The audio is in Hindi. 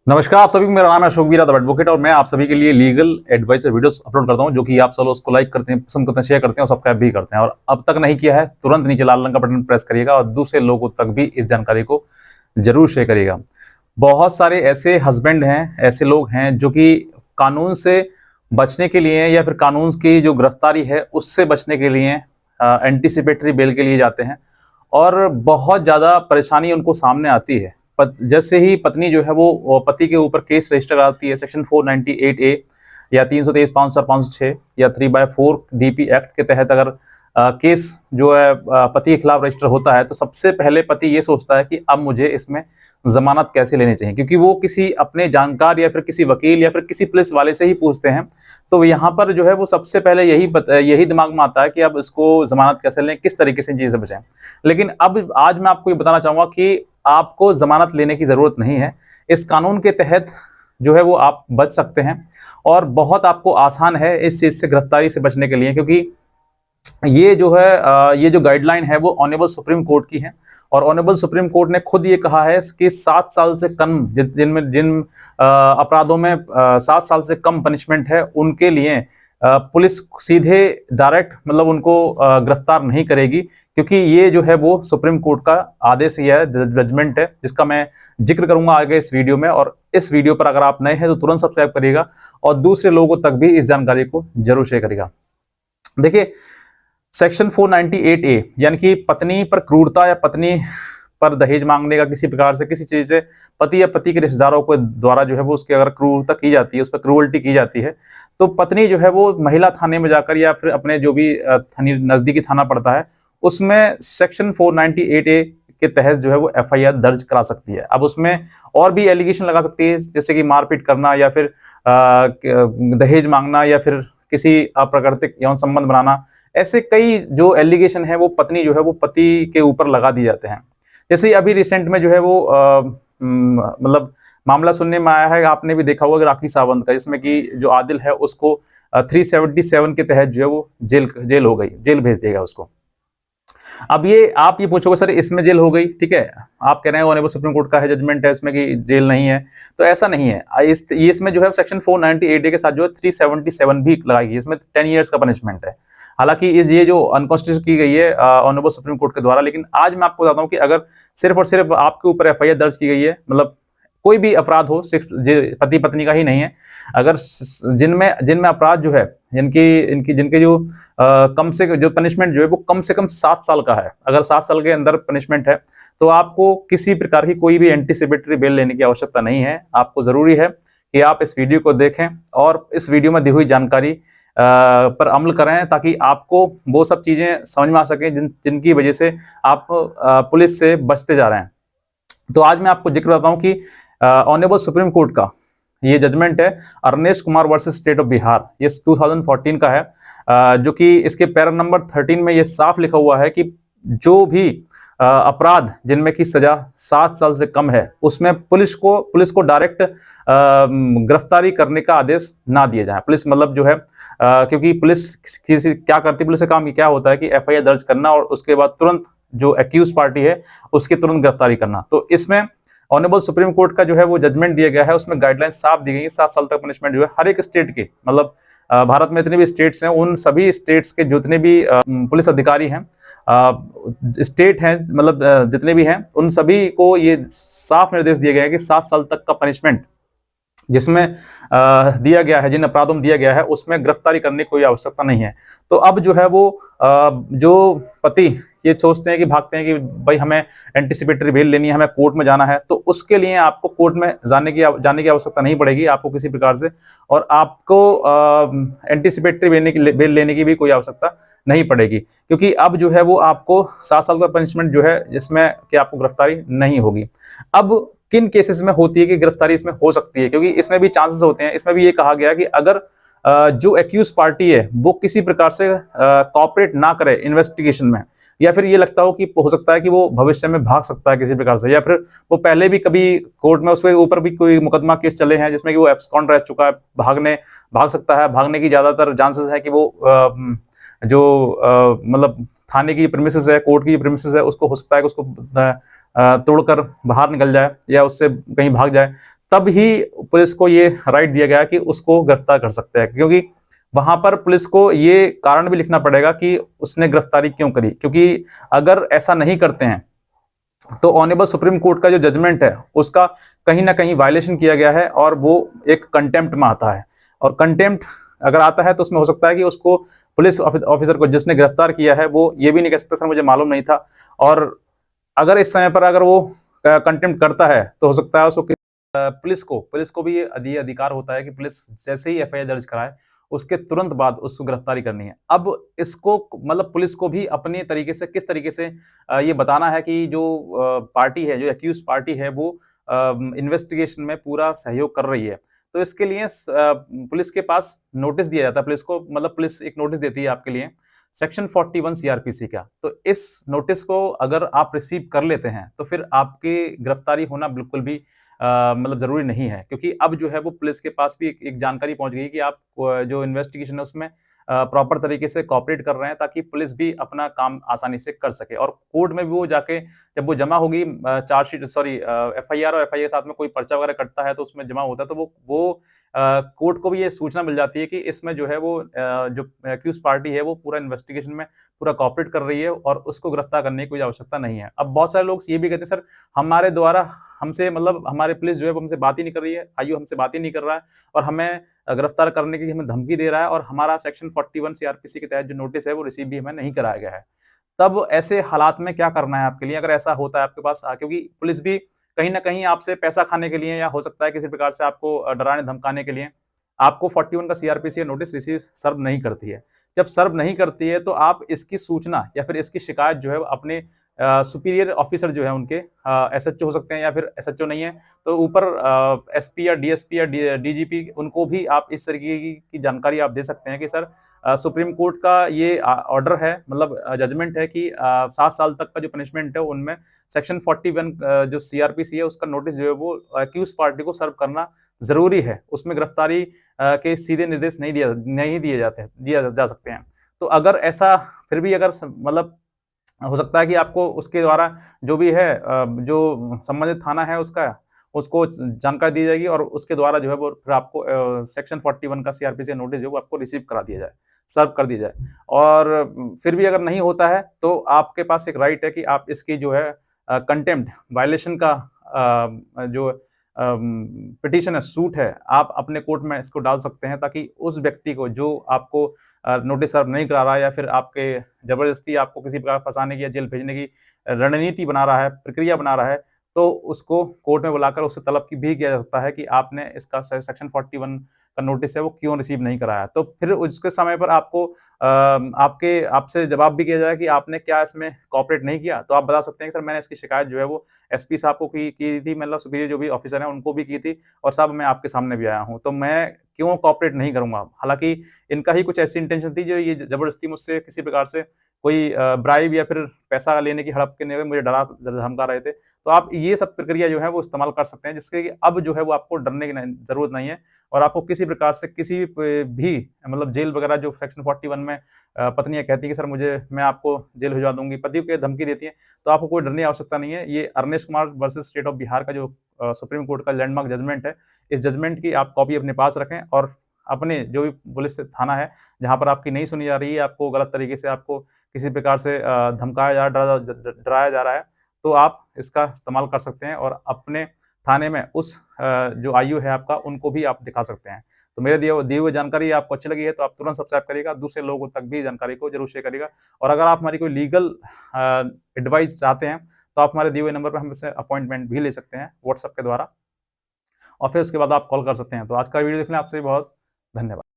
नमस्कार आप सभी को, मेरा नाम है अशोक वीरा द एडवोकेट और मैं आप सभी के लिए लीगल एडवाइजर वीडियोस अपलोड करता हूं, जो कि आप सब लोग उसको लाइक करते हैं, पसंद करते हैं, शेयर करते हैं और सब्सक्राइब भी करते हैं। और अब तक नहीं किया है तुरंत नीचे लाल रंग का बटन प्रेस करिएगा और दूसरे लोगों तक भी इस जानकारी को जरूर शेयर करिएगा। बहुत सारे ऐसे हस्बैंड हैं, ऐसे लोग हैं जो कि कानून से बचने के लिए या फिर कानून की जो गिरफ्तारी है उससे बचने के लिए एंटीसिपेटरी बेल के लिए जाते हैं और बहुत ज्यादा परेशानी उनको सामने आती है। जैसे ही पत्नी जो है वो पति के ऊपर केस रजिस्टर कराती है सेक्शन 498A या 323 506 या 3/4 डीपी एक्ट के तहत, अगर केस जो है पति के खिलाफ रजिस्टर होता है, तो सबसे पहले पति ये सोचता है कि अब मुझे इसमें जमानत कैसे लेनी चाहिए, क्योंकि वो किसी अपने जानकार या फिर किसी वकील या फिर किसी पुलिस वाले से ही पूछते हैं। तो यहाँ पर जो है वो सबसे पहले यही दिमाग में आता है कि अब इसको जमानत कैसे लें, किस तरीके से चीजें से बचाएं। लेकिन अब आज मैं आपको ये बताना चाहूंगा कि आपको जमानत लेने की जरूरत नहीं है। इस कानून के तहत जो है वो आप बच सकते हैं और बहुत आपको आसान है इस चीज से, गिरफ्तारी से बचने के लिए, क्योंकि ये जो है ये जो गाइडलाइन है वो ऑनरेबल सुप्रीम कोर्ट की है। और ऑनरेबल सुप्रीम कोर्ट ने खुद ये कहा है कि 7 साल से कम जिन अपराधों में 7 साल से कम पनिशमेंट है, उनके लिए पुलिस सीधे डायरेक्ट मतलब उनको गिरफ्तार नहीं करेगी, क्योंकि ये जो है वो सुप्रीम कोर्ट का आदेश ही है, जजमेंट है, जिसका मैं जिक्र करूंगा आगे इस वीडियो में। और इस वीडियो पर अगर आप नए हैं तो तुरंत सब्सक्राइब करिएगा और दूसरे लोगों तक भी इस जानकारी को जरूर शेयर करिएगा। देखिए, सेक्शन 498A यानी कि पत्नी पर क्रूरता या पत्नी पर दहेज मांगने का किसी प्रकार से किसी चीज से पति या पति के रिश्तेदारों को द्वारा जो है वो उसकी अगर क्रूरता की जाती है, उस पर क्रूरल्टी की जाती है, तो पत्नी जो है वो महिला थाने में जाकर या फिर अपने जो भी नजदीकी थाना पड़ता है उसमें सेक्शन 498A के तहत जो है वो FIR दर्ज करा सकती है। अब उसमें और भी एलिगेशन लगा सकती है, जैसे कि मारपीट करना या फिर दहेज मांगना या फिर किसी अप्राकृतिक यौन संबंध बनाना। ऐसे कई जो एलिगेशन है वो पत्नी जो है वो पति के ऊपर लगा दिए जाते हैं। जैसे अभी रिसेंट में जो है वो मतलब मामला सुनने में आया है, आपने भी देखा होगा राखी सावंत का, जिसमें कि जो आदिल है उसको 377 के तहत जो है वो जेल हो गई, जेल भेज देगा उसको। अब ये आप ये पूछोगे सर इसमें जेल हो गई, ठीक है, आप कह रहे हैं ऑनरेबल सुप्रीम कोर्ट का है जजमेंट है इसमें कि जेल नहीं है, तो ऐसा नहीं है। इसमें जो है सेक्शन 498A के साथ जो है 377 भी लगाई गई, इसमें 10 ईयर्स का पनिशमेंट है। हालांकि ये जो अनकॉन्स्टिट्यूशनल की गई है ऑनरेबल सुप्रीम कोर्ट के द्वारा, लेकिन आज मैं आपको बताता हूँ कि अगर सिर्फ और सिर्फ आपके ऊपर FIR दर्ज की गई है, मतलब कोई भी अपराध हो, सिर्फ पति पत्नी का ही नहीं है, अगर जिनमें जिनमें अपराध जो है जिनकी इनकी जिनके जो कम से जो पनिशमेंट जो है वो कम से कम 7 साल का है, अगर 7 साल के अंदर पनिशमेंट है, तो आपको किसी प्रकार की कोई भी एंटीसिपेटरी बेल लेने की आवश्यकता नहीं है। आपको जरूरी है कि आप इस वीडियो को देखें और इस वीडियो में दी हुई जानकारी पर अमल करें, ताकि आपको वो सब चीजें समझ में आ सके जिनकी वजह से आप पुलिस से बचते जा रहे हैं। तो आज मैं आपको जिक्र करता हूं कि ऑनरेबल सुप्रीम कोर्ट का ये जजमेंट है Arnesh Kumar versus state of Bihar, ये 2014 का है, जो कि इसके पैरा नंबर 13 में ये साफ लिखा हुआ है कि जो भी अपराध जिनमें की सजा 7 साल से कम है उसमें पुलिस को डायरेक्ट गिरफ्तारी करने का आदेश ना दिया जाए। पुलिस मतलब जो है क्योंकि पुलिस किसी क्या करती है, पुलिस का काम क्या होता है कि FIR दर्ज करना और उसके बाद तुरंत जो एक्यूज पार्टी है उसकी तुरंत गिरफ्तारी करना। तो इसमें ऑनरेबल सुप्रीम कोर्ट का जो है वो जजमेंट दिया गया है, उसमें गाइडलाइन साफ दी गई है। 7 साल तक पनिशमेंट जो है हर एक स्टेट के, मतलब भारत में जितने भी स्टेट्स हैं उन सभी स्टेट्स के जितने भी पुलिस अधिकारी हैं, स्टेट हैं, मतलब जितने भी हैं, उन सभी को ये साफ निर्देश दिया गया है कि 7 साल तक का पनिशमेंट जिसमें दिया गया है, जिन अपराधों में दिया गया है, उसमें गिरफ्तारी करने की कोई आवश्यकता नहीं है। तो अब जो है वो जो पति ये सोचते हैं कि भागते हैं कि भाई हमें एंटीसिपेटरी बेल लेनी है, हमें कोर्ट में जाना है, तो उसके लिए आपको कोर्ट में जाने की आवश्यकता नहीं पड़ेगी आपको किसी प्रकार से, और आपको एंटीसिपेटरी बेल लेने की भी कोई आवश्यकता नहीं पड़ेगी, क्योंकि अब जो है वो आपको 7 साल का पनिशमेंट जो है जिसमें कि आपको गिरफ्तारी नहीं होगी। अब किन केसेस में होती है कि गिरफ्तारी इसमें हो सकती है, क्योंकि इसमें भी चांसेस होते हैं। इसमें भी ये कहा गया कि अगर जो एक्यूज पार्टी है वो किसी प्रकार से कॉपरेट ना करे इन्वेस्टिगेशन में, या फिर ये लगता हो कि हो सकता है कि वो भविष्य में भाग सकता है किसी प्रकार से, या फिर वो पहले भी कभी कोर्ट में उसके ऊपर भी कोई मुकदमा केस चले हैं जिसमें कि वो एब्सकॉन्ड रह चुका है, भाग सकता है, भागने की ज्यादातर चांसेस है कि वो जो मतलब थाने की प्रीमिसेस है, कोर्ट की प्रीमिसेस है, उसको हो सकता है कि उसको तोड़कर बाहर निकल जाए या उससे कहीं भाग जाए, तब ही पुलिस को ये राइट दिया गया कि उसको गिरफ्तार कर सकते हैं। क्योंकि वहां पर पुलिस को ये कारण भी लिखना पड़ेगा कि उसने गिरफ्तारी क्यों करी, क्योंकि अगर ऐसा नहीं करते हैं तो ऑनेबल सुप्रीम कोर्ट का जो जजमेंट है उसका कहीं ना कहीं वायलेशन किया गया है और वो एक कंटेम्प्ट में आता है। और कंटेम्प्ट अगर आता है तो उसमें हो सकता है कि उसको पुलिस ऑफिसर को जिसने गिरफ्तार किया है वो ये भी नहीं कह सकता सर मुझे मालूम नहीं था। और अगर इस समय पर अगर वो कंटेम्प्ट करता है तो हो सकता है उसको पुलिस को भी ये अधिकार होता है कि पुलिस जैसे ही एफआईआर दर्ज कराए उसके तुरंत बाद उसको गिरफ्तारी करनी है। अब इसको मतलब पुलिस को भी अपने तरीके से किस तरीके से ये बताना है कि जो पार्टी है, जो एक्यूज पार्टी है, वो इन्वेस्टिगेशन में पूरा सहयोग कर रही है। तो इसके लिए पुलिस के पास नोटिस दिया जाता है, पुलिस को मतलब पुलिस एक नोटिस देती है आपके लिए सेक्शन 41 सीआरपीसी का। तो इस नोटिस को अगर आप रिसीव कर लेते हैं तो फिर आपकी गिरफ्तारी होना बिल्कुल भी मतलब ज़रूरी नहीं है, क्योंकि अब जो है वो पुलिस के पास भी एक जानकारी पहुँच गई कि आप जो इन्वेस्टिगेशन है उसमें प्रॉपर तरीके से कोऑपरेट कर रहे हैं, ताकि पुलिस भी अपना काम आसानी से कर सके। और कोर्ट में भी वो जाके जब वो जमा होगी चार्जशीट सॉरी एफआईआर और एफआईआर के साथ में कोई पर्चा वगैरह कटता है तो उसमें जमा होता है, तो वो कोर्ट को भी ये सूचना मिल जाती है कि इसमें जो है वो जो एक्यूज़ पार्टी है वो पूरा इन्वेस्टिगेशन में पूरा कोऑपरेट कर रही है और उसको गिरफ्तार करने की कोई आवश्यकता नहीं है। अब बहुत सारे लोग ये भी कहते हैं सर हमारे द्वारा हमसे मतलब हमारे पुलिस जो है वो हमसे बात ही नहीं कर रही है, आईओ हमसे बात ही नहीं कर रहा है और हमें गिरफ्तार करने की हमें धमकी दे रहा है और हमारा सेक्शन 41 सीआरपीसी के तहत जो नोटिस है वो रिसीव भी हमें नहीं कराया गया है। तब ऐसे हालात में क्या करना है आपके लिए अगर ऐसा होता है आपके पास क्योंकि पुलिस भी कहीं न कहीं आपसे पैसा खाने के लिए या हो सकता है किसी प्रकार से आपको डराने-धमकाने के लिए आपको 41 का सीआरपीसी नोटिस रिसीव सर्व नहीं करती है। जब सर्व नहीं करती है तो आप इसकी सूचना या फिर इसकी शिकायत जो है वो अपने सुपीरियर ऑफिसर जो है उनके एसएचओ हो सकते हैं या फिर एसएचओ नहीं है तो ऊपर एसपी या डीएसपी या डीजीपी उनको भी आप इस तरीके की जानकारी आप दे सकते हैं कि सर सुप्रीम कोर्ट का ये ऑर्डर है मतलब जजमेंट है कि 7 साल तक का जो पनिशमेंट है उनमें सेक्शन 41 जो सीआरपीसी है उसका नोटिस जो है वो अक्यूज पार्टी को सर्व करना ज़रूरी है। उसमें गिरफ्तारी के सीधे निर्देश नहीं दिए जाते दिया जा सकते हैं। तो अगर ऐसा फिर भी अगर मतलब हो सकता है कि आपको उसके द्वारा जो भी है जो संबंधित थाना है उसको जानकारी दी जाएगी और उसके द्वारा जो है वो फिर आपको सेक्शन 41 का सीआरपीसी नोटिस जो है वो आपको रिसीव करा दिया जाए, सर्व कर दिया जाए। और फिर भी अगर नहीं होता है तो आपके पास एक राइट है कि आप इसकी जो है कंटेम्प्ट वायलेशन का जो पिटीशन है, सूट है, आप अपने कोर्ट में इसको डाल सकते हैं ताकि उस व्यक्ति को जो आपको नोटिस सर्व नहीं करा रहा है या फिर आपके ज़बरदस्ती आपको किसी प्रकार फँसाने की या जेल भेजने की रणनीति बना रहा है, प्रक्रिया बना रहा है, तो उसको कोर्ट में बुलाकर उससे तलब की भी किया जा सकता है कि आपने इसका सेक्शन 41 का नोटिस है वो क्यों रिसीव नहीं कराया। तो फिर उसके समय पर आपको आपसे जवाब भी किया जाए कि आपने क्या इसमें कोऑपरेट नहीं किया, तो आप बता सकते हैं कि सर मैंने इसकी शिकायत जो है वो एसपी साहब को की थी, मतलब सुपीरियर जो भी ऑफिसर हैं उनको भी की थी और साहब मैं आपके सामने भी आया हूँ, तो मैं क्यों कोऑपरेट नहीं करूँगा? हालाँकि इनका ही कुछ ऐसी इंटेंशन थी जो ये ज़बरदस्ती मुझसे किसी प्रकार से कोई ब्राइब या फिर पैसा लेने की हड़प करने में मुझे धमका रहे थे। तो आप ये सब प्रक्रिया जो है वो इस्तेमाल कर सकते हैं जिससे कि अब जो है वो आपको डरने की ज़रूरत नहीं है और आपको किसी प्रकार से किसी भी मतलब जेल वगैरह जो सेक्शन 41 में पत्नियाँ कहती हैं कि सर मैं आपको जेल भिजवा दूँगी, पति को धमकी देती हैं, तो आपको कोई डरने की आवश्यकता नहीं है। ये Arnesh Kumar versus state of Bihar का जो सुप्रीम कोर्ट का लैंडमार्क जजमेंट है, इस जजमेंट की आप कॉपी अपने पास रखें और अपने जो भी पुलिस थाना है, जहाँ पर आपकी नहीं सुनी जा रही है, आपको गलत तरीके से आपको किसी प्रकार से धमकाया जा डराया जा रहा है, तो आप इसका इस्तेमाल कर सकते हैं और अपने थाने में उस जो आईओ है आपका, उनको भी आप दिखा सकते हैं। तो मेरे दिए हुए जानकारी आपको अच्छी लगी है, तो आप तुरंत सब्सक्राइब करिएगा, दूसरे लोगों तक भी जानकारी को ज़रूर शेयर करिएगा और अगर आप हमारी कोई लीगल एडवाइस चाहते हैं, तो आप हमारे दिए हुए नंबर पर हमसे अपॉइंटमेंट भी ले सकते हैं व्हाट्सएप के द्वारा और फिर उसके बाद आप कॉल कर सकते हैं। तो आज का वीडियो देखने आपसे बहुत धन्यवाद।